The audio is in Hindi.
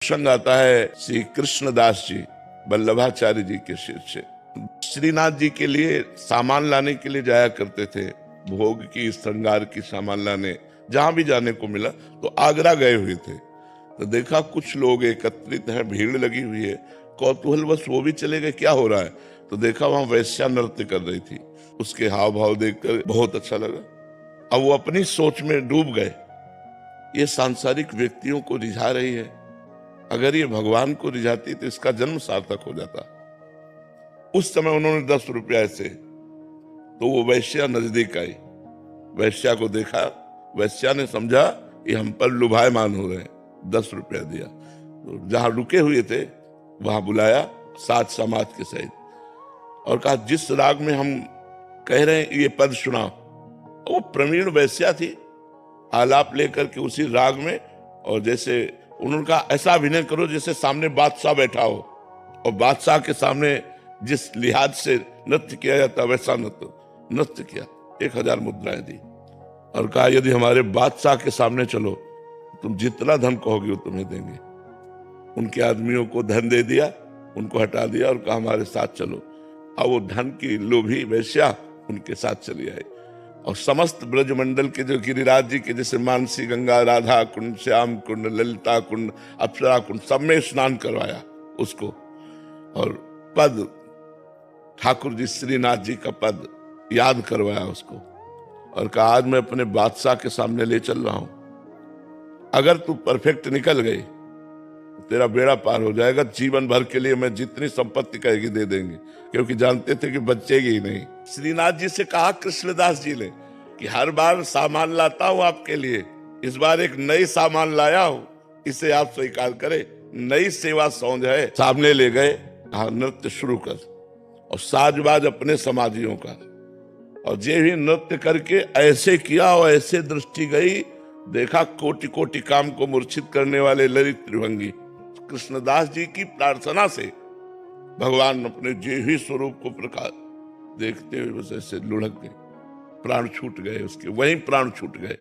प्रसंग आता है श्री कृष्णदास जी वल्लभाचार्य जी के शिष्य श्रीनाथ जी के लिए सामान लाने के लिए जाया करते थे। भोग की, श्रृंगार की सामान लाने जहां भी जाने को मिला तो आगरा गए हुए थे। तो देखा कुछ लोग एकत्रित हैं, भीड़ लगी हुई है, कौतूहलवश वो भी चले गए क्या हो रहा है। तो देखा वहां वैश्या नृत्य कर रही थी, उसके हाव भाव देखकर बहुत अच्छा लगा। अब वो अपनी सोच में डूब गए, ये सांसारिक व्यक्तियों को रिझा रही है, अगर ये भगवान को रिझाती तो इसका जन्म सार्थक हो जाता। उस समय उन्होंने 10 रुपया ऐसे, तो वो वैश्या नजदीक आई, वैश्या को देखा, वैश्या ने समझा ये हम पर लुभायमान हो रहे हैं, 10 रुपया दिया। तो जहां रुके हुए थे वहां बुलाया साथ समाज के सहित और कहा जिस राग में हम कह रहे हैं ये पद सुनाओ। वो प्रवीण वैश्या थी, आलाप लेकर के उसी राग में, और जैसे उन्होंने कहा ऐसा अभिनय करो जैसे सामने बादशाह बैठा हो, और बादशाह के सामने जिस लिहाज से नृत्य किया जाता वैसा नृत्य किया। 1000 मुद्राएं दी और कहा यदि हमारे बादशाह के सामने चलो तुम जितना धन कहोगे वो तुम्हें देंगे। उनके आदमियों को धन दे दिया, उनको हटा दिया और कहा हमारे साथ चलो। अब वो धन की लोभी वैश्या उनके साथ चली आई और समस्त ब्रजमंडल के जो गिरिराज जी के जैसे मानसी गंगा, राधा कुंड, श्याम कुंड, ललिता कुंड, अप्सरा कुंड, सब में स्नान करवाया उसको। और पद ठाकुर जी श्रीनाथ जी का पद याद करवाया उसको और कहा आज मैं अपने बादशाह के सामने ले चल रहा हूं, अगर तू परफेक्ट निकल गई तेरा बेड़ा पार हो जाएगा, जीवन भर के लिए मैं जितनी संपत्ति कहेगी दे देंगे, क्योंकि जानते थे कि बचेगी ही नहीं। श्रीनाथ जी से कहा कृष्णदास जी ने कि हर बार सामान लाता हूं आपके लिए, इस बार एक नई सामान लाया हूं, इसे आप स्वीकार करें, नई सेवा सौंध है। सामने ले गए, नृत्य शुरू कर, और साजबाज अपने समाजियों का, और जे भी नृत्य करके ऐसे किया और ऐसे दृष्टि गई, देखा कोटि कोटि काम को मूर्छित करने वाले ललित त्रिभंगी। कृष्णदास जी की प्रार्थना से भगवान अपने जे ही स्वरूप को प्रकाश देखते हुए बस ऐसे लुढ़क गए, प्राण छूट गए उसके, वहीं प्राण छूट गए।